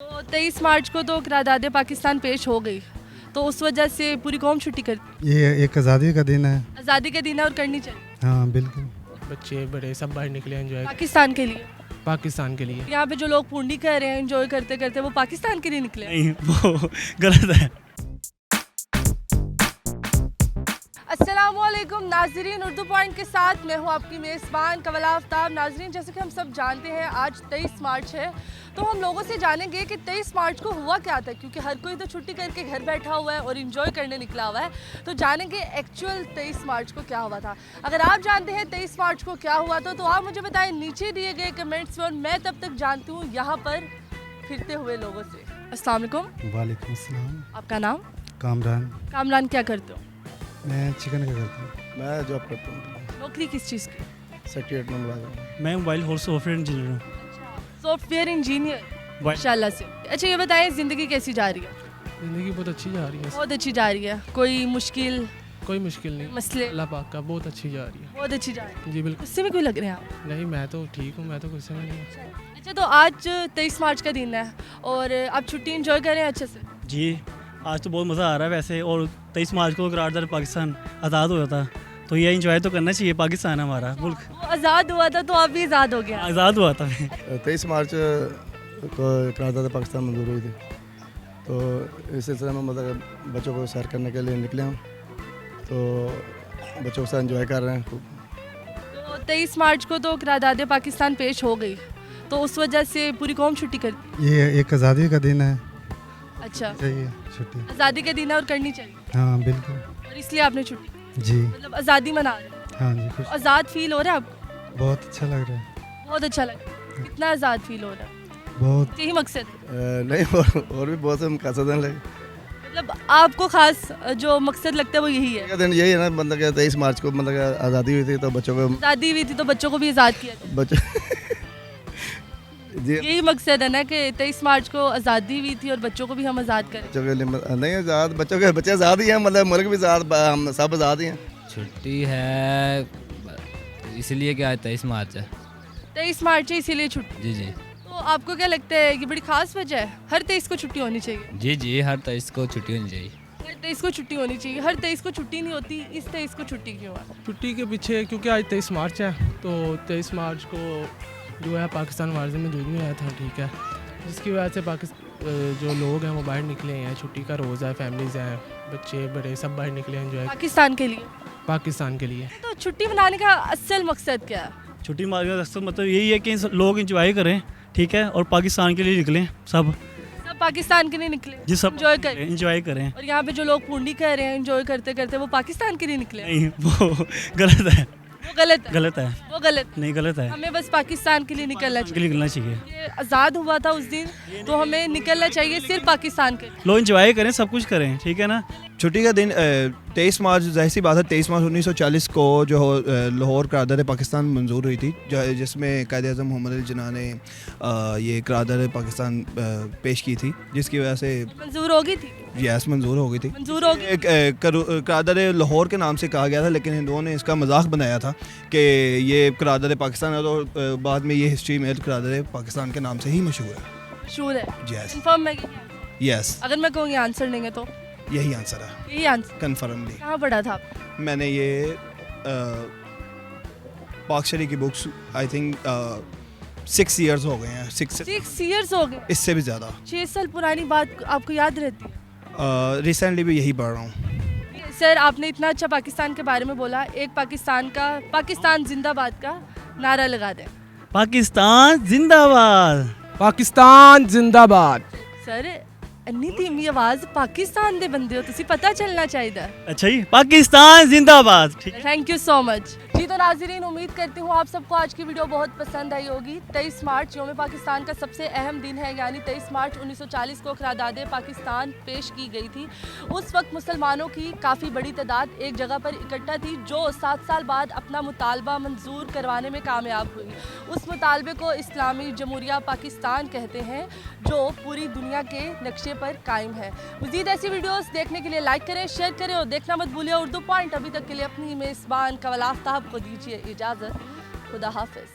तो 23 मार्च को तो करारदाद पाकिस्तान पेश हो गई, तो उस वजह से पूरी कौम छुट्टी करती ये एक आज़ादी का दिन है। आज़ादी का दिन है और करनी चाहिए हाँ बिल्कुल। बच्चे बड़े सब बाहर निकले एंजॉय पाकिस्तान के लिए। पाकिस्तान के लिए। यहाँ पे जो लोग पूंडी कर रहे हैं एंजॉय करते करते, वो पाकिस्तान के लिए निकले हैं। नहीं, वो गलत है। अस्सलामुअलैकुम नाजरीन, उर्दू पॉइंट के साथ मैं हूँ आपकी मेज़बान कवल आफ्ताब। नाजरीन, जैसे कि हम सब जानते हैं आज 23 मार्च है, तो हम लोगों से जानेंगे कि 23 मार्च को हुआ क्या था, क्योंकि हर कोई तो छुट्टी करके घर बैठा हुआ है और इन्जॉय करने निकला हुआ है। तो जानेंगे एक्चुअल 23 मार्च को क्या हुआ था। अगर आप जानते हैं 23 मार्च को क्या हुआ था तो आप मुझे बताएं नीचे दिए गए कमेंट्स में, और मैं तब तक जानती हूँ यहाँ पर फिरते हुए लोगों से। अस्सलाम वालेकुम। वालेकुम अस्सलाम। आपका नाम? कामरान। कामरान, क्या करते हो? मैं चिकन का करता हूँ। मैं जॉब करता हूँ, नौकरी किस चीज़ की? सेक्रेटरी में मुलाजिम। मैं मोबाइल और सॉफ्टवेयर इंजीनियर हूँ। सॉफ्टवेयर इंजीनियर, माशाल्लाह से। अच्छा ये बताएं, ज़िंदगी कैसी जा रही है? ज़िंदगी बहुत अच्छी जा रही है। बहुत अच्छी जा रही है। कोई मुश्किल कोई मुश्किल नहीं, मसले? अल्लाह पाक का बहुत अच्छी जा रही है। बहुत अच्छी जा रही है। जी बिल्कुल। गुस्से में क्यों लग रहे हैं आप? नहीं, मैं तो ठीक हूँ, मैं तो गुस्से में नहीं हूँ। अच्छा, तो आज 23 मार्च का दिन है और आप छुट्टी एंजॉय कर रहे हैं अच्छे से? जी, आज तो बहुत मज़ा आ रहा है वैसे। और 23 मार्च को करारदाद पाकिस्तान आज़ाद हुआ था, तो ये इंजॉय तो करना चाहिए। पाकिस्तान है हमारा मुल्क, वो आज़ाद हुआ था तो आप भी आज़ाद हो गया। आज़ाद हुआ था। 23 मार्च को करारदाद पाकिस्तान मंजूर हुई थी, तो इस सिलसिले में मतलब बच्चों को सैर करने के लिए निकले हम, तो बच्चों के साथ एंजॉय कर रहे हैं खूब। तो 23 मार्च को तो करारदाद पाकिस्तान पेश हो गई, तो उस वजह से पूरी कौम छुट्टी करती ये एक आज़ादी का दिन है। अच्छा, चाहिए छुट्टी। आज़ादी का दिन है और करनी चाहिए, हाँ बिल्कुल। और इसलिए आपने छुट्टी, जी मतलब आज़ादी मना रहे हैं। हाँ जी, खुश। आज़ाद फील हो रहा है आपको? बहुत अच्छा लग रहा है। बहुत अच्छा लग रहा है। कितना आज़ाद फील हो रहा है? बहुत। यही मकसद है? नहीं, और भी बहुत से मकसद हैं, लेकिन मतलब आपको खास जो मकसद लगता है वो यही है? का दिन यही है ना, मतलब कि 23 मार्च को मतलब कि आज़ादी हुई थी, तो बच्चों को आज़ादी हुई थी तो बच्चों को भी आज़ाद किया था। बच्चों जी यही मकसद है ना कि 23 मार्च को आज़ादी हुई थी और बच्चों को भी हम आज़ाद करें। बच्चों के लिए नहीं आज़ाद, बच्चों के बच्चे आज़ाद ही हैं, मतलब मुल्क भी आज़ाद, हम सब आज़ाद ही हैं। छुट्टी है इसलिए कि आज 23 मार्च है। 23 मार्च है इसीलिए छुट्टी। जी जी तो आपको क्या लगता है ये बड़ी खास वजह है? हर 23 को छुट्टी होनी चाहिए? जी जी हर 23 को छुट्टी होनी चाहिए। हर 23 को छुट्टी होनी चाहिए। हर 23 को छुट्टी नहीं होती, इस 23 को छुट्टी क्यों है? छुट्टी के पीछे क्योंकि आज 23 मार्च है, तो 23 मार्च को जो है पाकिस्तान वार्ज़े में दूध में आया था, ठीक है, जिसकी वजह से जो लोग हैं वो बाहर निकले हैं। छुट्टी का रोज़ है, फैमिलीज़ हैं, बच्चे बड़े सब बाहर निकले एंजॉय पाकिस्तान के लिए। पाकिस्तान के लिए। तो छुट्टी मनाने का असल मकसद क्या है? छुट्टी मारने का अक्सर मतलब यही है कि लोग इंजॉय करें, ठीक है, और पाकिस्तान के लिए निकलें सब। सब पाकिस्तान के लिए निकले, जी, सब एंजॉय करें। इंजॉय करें। और यहाँ पे जो लोग पूंडी कर रहे हैं एंजॉय करते करते, वो पाकिस्तान के लिए निकले। नहीं, वो गलत है। वो गलत है। गलत है। वो गलत। नहीं, गलत है। हमें बस पाकिस्तान के लिए निकलना के लिए निकलना चाहिए। चाहिए। ये आज़ाद हुआ था उस दिन, तो हमें निकलना चाहिए सिर्फ पाकिस्तान के लिए। लोग इंजॉय करें, सब कुछ करें, ठीक है ना। छुट्टी का दिन 23 मार्च, जाहिर सी बात है 23 मार्च 1940 को जो लाहौर करारदाद पाकिस्तान मंजूर हुई थी, जिसमें कायद आज़म मोहम्मद अली जिन्ना ने ये करारदाद पाकिस्तान पेश की थी, जिसकी वजह से मंजूर हो गई थी। यस मंजूर हो गई थी। मंजूर हो गई। करारदाद लाहौर के नाम से कहा गया था, लेकिन हिंदुओं ने इसका मजाक बनाया था कि ये करारदाद पाकिस्तान है, तो बाद में ये हिस्ट्री में करारदाद पाकिस्तान के नाम से ही मशहूर है। मशहूर है। यस कंफर्म है? यस, अगर मैं कहूँगी आंसर देंगे तो यही आंसर है यही आंसर। कन्फर्मली। कहाँ पढ़ा था आप? मैंने ये पाक शरी की बुक्स आई थिंक 6 ईयर्स हो गए हैं, 6 years हो गए। इससे भी ज़्यादा। 6 साल पुरानी बात आपको याद रहती है? रिसेंटली भी यही पढ़ रहा हूँ। सर, आपने इतना अच्छा पाकिस्तान के बारे में बोला, एक पाकिस्तान जिंदाबाद का नारा लगा दें। पाकिस्तान जिंदाबाद। पाकिस्तान जिंदाबाद। सर ਇੰਨੀ ਧੀਮੀ ਆਵਾਜ਼ ਪਾਕਿਸਤਾਨ ਦੇ ਬੰਦੇ ਹੋ ਤੁਸੀਂ, पता चलना चाहिए। अच्छा जी, पाकिस्तान जिंदाबाद। ठीक है, थैंक यू सो मच जी। तो नाज़रीन, उम्मीद करती हूँ आप सबको आज की वीडियो बहुत पसंद आई होगी। 23 मार्च यौम पाकिस्तान का सबसे अहम दिन है, यानी 23 मार्च 1940 को करारदाद पाकिस्तान पेश की गई थी। उस वक्त मुसलमानों की काफ़ी बड़ी तादाद एक जगह पर इकट्ठा थी, जो 7 साल बाद अपना मुतालबा मंजूर करवाने में कामयाब हुई। उस मुतालबे को इस्लामी जमहूरिया पाकिस्तान कहते हैं, जो पूरी दुनिया के नक्शे पर कायम है। मज़ीद ऐसी वीडियोस देखने के लिए लाइक करें, शेयर करें और देखना मत भूलिए उर्दू पॉइंट। अभी तक के लिए अपनी मेज़बान कवल आफ्ताब को दीजिए इजाज़त। खुदा हाफिज़।